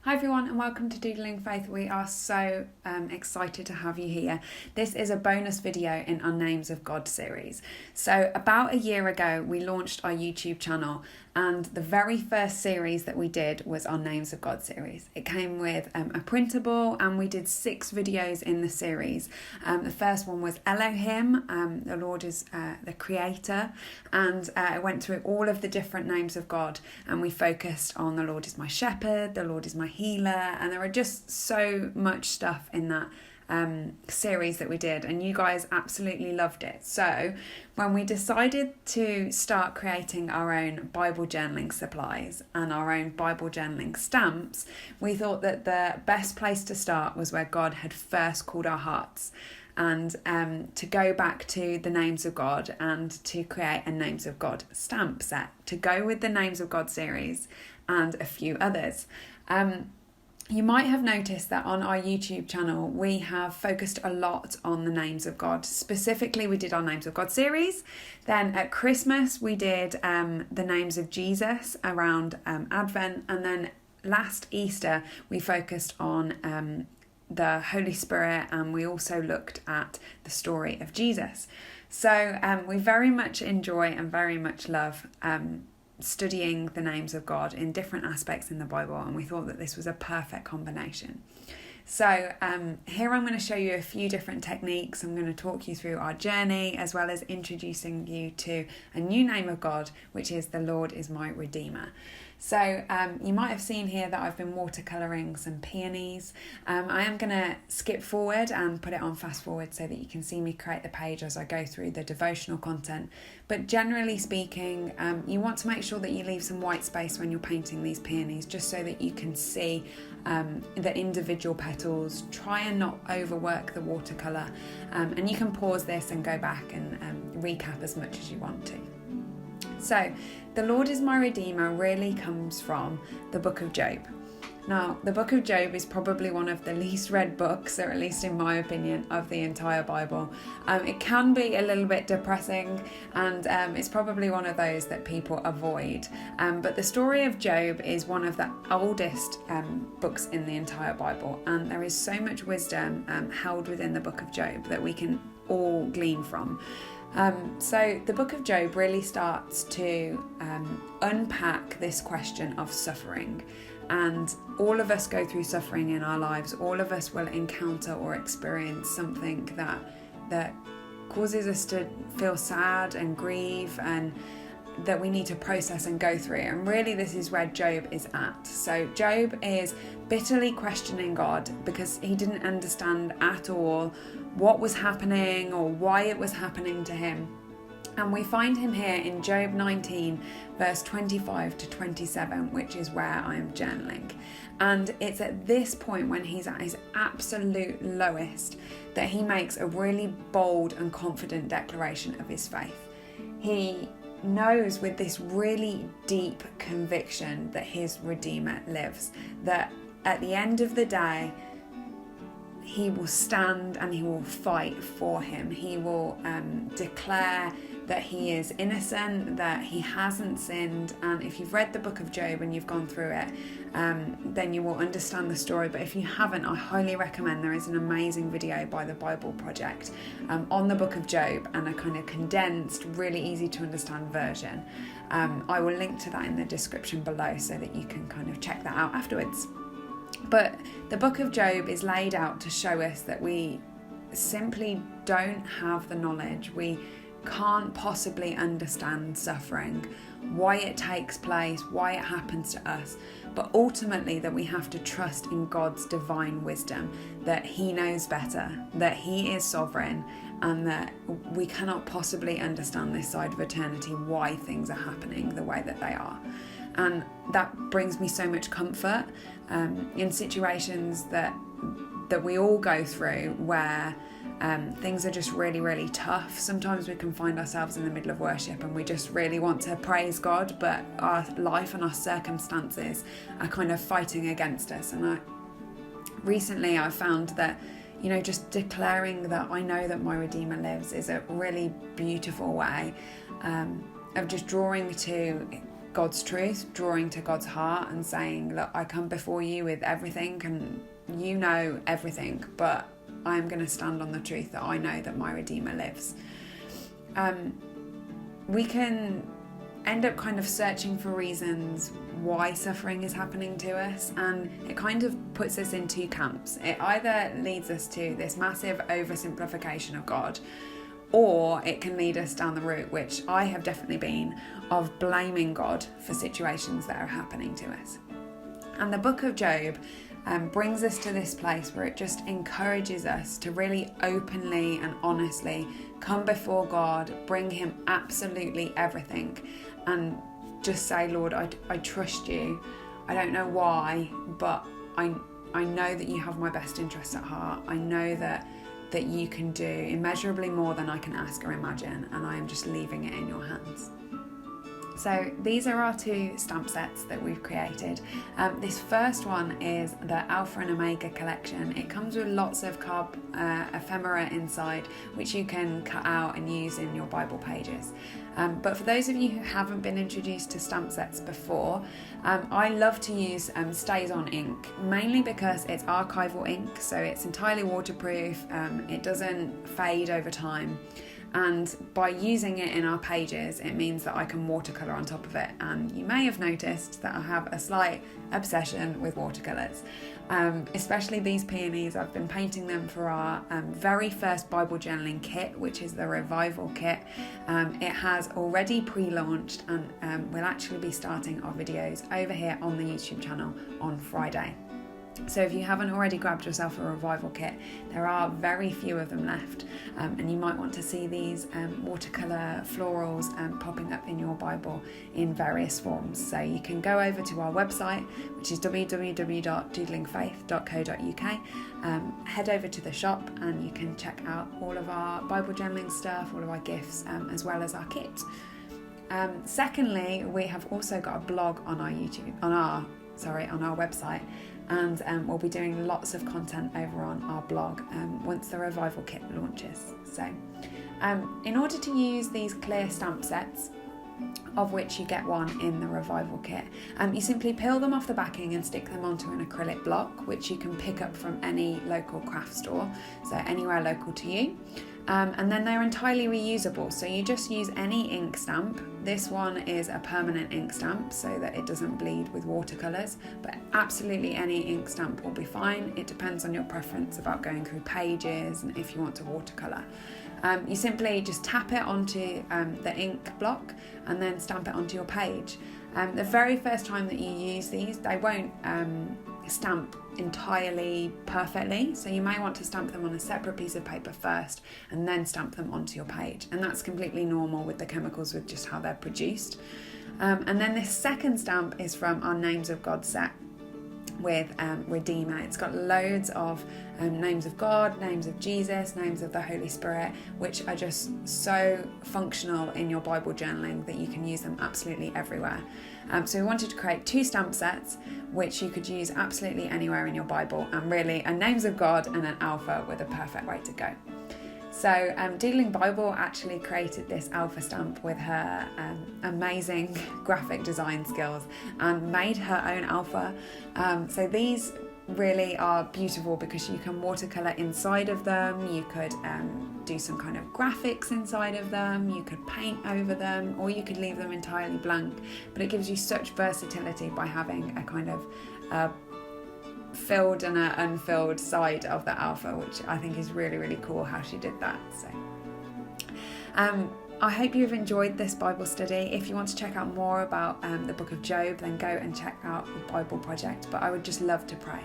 Hi everyone and welcome to Doodling Faith. We are so excited to have you here. This is a bonus video in our Names of God series. So about a year ago we launched our YouTube channel, and the very first series that we did was our Names of God series. It came with a printable, and we did 6 videos in the series. The first one was Elohim, the Lord is the creator, and I went through all of the different names of God, and we focused on the Lord is my shepherd, the Lord is my healer, and there are just so much stuff in that series that we did, and you guys absolutely loved it. So when we decided to start creating our own Bible journaling supplies and our own Bible journaling stamps, we thought that the best place to start was where God had first called our hearts, and to go back to the Names of God and to create a Names of God stamp set to go with the Names of God series and a few others. You might have noticed that on our YouTube channel we have focused a lot on the names of God. Specifically, we did our Names of God series. Then at Christmas we did the names of Jesus around Advent, and then last Easter we focused on the Holy Spirit, and we also looked at the story of Jesus. So we very much enjoy and very much love studying the names of God in different aspects in the Bible, and we thought that this was a perfect combination. So here I'm going to show you a few different techniques. I'm going to talk you through our journey, as well as introducing you to a new name of God, which is the Lord is my Redeemer. So you might have seen here that I've been watercolouring some peonies. I am going to skip forward and put it on fast forward so that you can see me create the page as I go through the devotional content. But generally speaking, you want to make sure that you leave some white space when you're painting these peonies, just so that you can see the individual petals. Try and not overwork the watercolour, and you can pause this and go back and recap as much as you want to. So, the Lord is my Redeemer really comes from the book of Job. Now, the book of Job is probably one of the least read books, or at least in my opinion, of the entire Bible. It can be a little bit depressing, and it's probably one of those that people avoid. But the story of Job is one of the oldest books in the entire Bible, and there is so much wisdom held within the book of Job that we can all glean from. So the book of Job really starts to unpack this question of suffering. And all of us go through suffering in our lives. All of us will encounter or experience something that causes us to feel sad and grieve, and that we need to process and go through. And really this is where Job is at. So Job is bitterly questioning God because he didn't understand at all what was happening or why it was happening to him. And we find him here in Job 19 verse 25 to 27, which is where I am journaling. And it's at this point, when he's at his absolute lowest, that he makes a really bold and confident declaration of his faith. He knows with this really deep conviction that his Redeemer lives, that at the end of the day he will stand and he will fight for him. He will declare that he is innocent, that he hasn't sinned. And if you've read the book of Job and you've gone through it, then you will understand the story. But if you haven't, I highly recommend. There is an amazing video by the Bible Project on the book of Job, and a kind of condensed, really easy to understand version. I will link to that in the description below so that you can kind of check that out afterwards. But the book of Job is laid out to show us that we simply don't have the knowledge. We can't possibly understand suffering, why it takes place, why it happens to us, but ultimately that we have to trust in God's divine wisdom, that he knows better, that he is sovereign, and that we cannot possibly understand this side of eternity why things are happening the way that they are. And that brings me so much comfort in situations that we all go through, where things are just really, really tough. Sometimes we can find ourselves in the middle of worship and we just really want to praise God, but our life and our circumstances are kind of fighting against us. And recently I found that, just declaring that I know that my Redeemer lives is a really beautiful way of just drawing to God's truth, drawing to God's heart and saying, look, I come before you with everything and you know everything, but I'm going to stand on the truth that I know that my Redeemer lives. We can end up kind of searching for reasons why suffering is happening to us, and it kind of puts us in two camps. It either leads us to this massive oversimplification of God, or it can lead us down the route, which I have definitely been, of blaming God for situations that are happening to us. And the book of Job brings us to this place where it just encourages us to really openly and honestly come before God, bring him absolutely everything, and just say, Lord, I trust you. I don't know why, but I know that you have my best interests at heart. I know that you can do immeasurably more than I can ask or imagine, and I am just leaving it in your hands. So these are our two stamp sets that we've created. This first one is the Alpha and Omega collection. It comes with lots of ephemera inside, which you can cut out and use in your Bible pages. But for those of you who haven't been introduced to stamp sets before, I love to use Stays On ink, mainly because it's archival ink, so it's entirely waterproof, it doesn't fade over time. And by using it in our pages, it means that I can watercolour on top of it. And you may have noticed that I have a slight obsession with watercolours, especially these peonies. I've been painting them for our very first Bible journaling kit, which is the Revival kit. It has already pre-launched, and we'll actually be starting our videos over here on the YouTube channel on Friday. So if you haven't already grabbed yourself a Revival kit, there are very few of them left, and you might want to see these watercolour florals popping up in your Bible in various forms. So you can go over to our website, which is www.doodlingfaith.co.uk, head over to the shop and you can check out all of our Bible journaling stuff, all of our gifts, as well as our kit. Secondly, we have also got a blog on our on our website, and we'll be doing lots of content over on our blog once the Revival kit launches. So in order to use these clear stamp sets, of which you get one in the Revival kit, you simply peel them off the backing and stick them onto an acrylic block, which you can pick up from any local craft store, so anywhere local to you. And then they're entirely reusable, so you just use any ink stamp. This one is a permanent ink stamp so that it doesn't bleed with watercolours, but absolutely any ink stamp will be fine. It depends on your preference about going through pages and if you want to watercolour. You simply just tap it onto the ink block and then stamp it onto your page. The very first time that you use these, they won't stamp entirely perfectly, so you may want to stamp them on a separate piece of paper first and then stamp them onto your page, and that's completely normal with the chemicals, with just how they're produced. And then this second stamp is from our Names of God set with Redeemer. It's got loads of names of God, names of Jesus, names of the Holy Spirit, which are just so functional in your Bible journaling that you can use them absolutely everywhere. So we wanted to create two stamp sets which you could use absolutely anywhere in your Bible, and really a Names of God and an Alpha were the perfect way to go. So Doodling Bible actually created this Alpha stamp with her amazing graphic design skills and made her own Alpha. So these really are beautiful because you can watercolour inside of them, you could do some kind of graphics inside of them, you could paint over them, or you could leave them entirely blank. But it gives you such versatility by having a kind of filled and an unfilled side of the Alpha, which I think is really, really cool how she did that. So I hope you've enjoyed this Bible study. If you want to check out more about the book of Job, then go and check out the Bible Project. But I would just love to pray.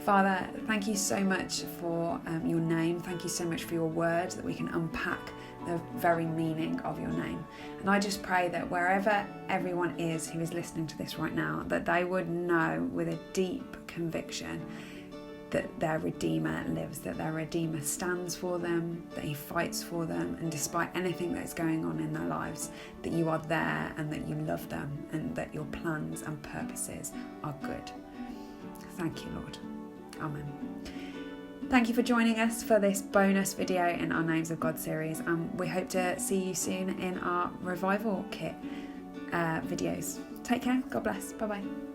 Father, thank you so much for your name. Thank you so much for your word, that we can unpack the very meaning of your name. And I just pray that wherever everyone is who is listening to this right now, that they would know with a deep conviction that their Redeemer lives, that their Redeemer stands for them, that he fights for them, and despite anything that's going on in their lives, that you are there and that you love them and that your plans and purposes are good. Thank you, Lord. Amen. Thank you for joining us for this bonus video in our Names of God series, and we hope to see you soon in our Revival kit videos. Take care. God bless. Bye bye.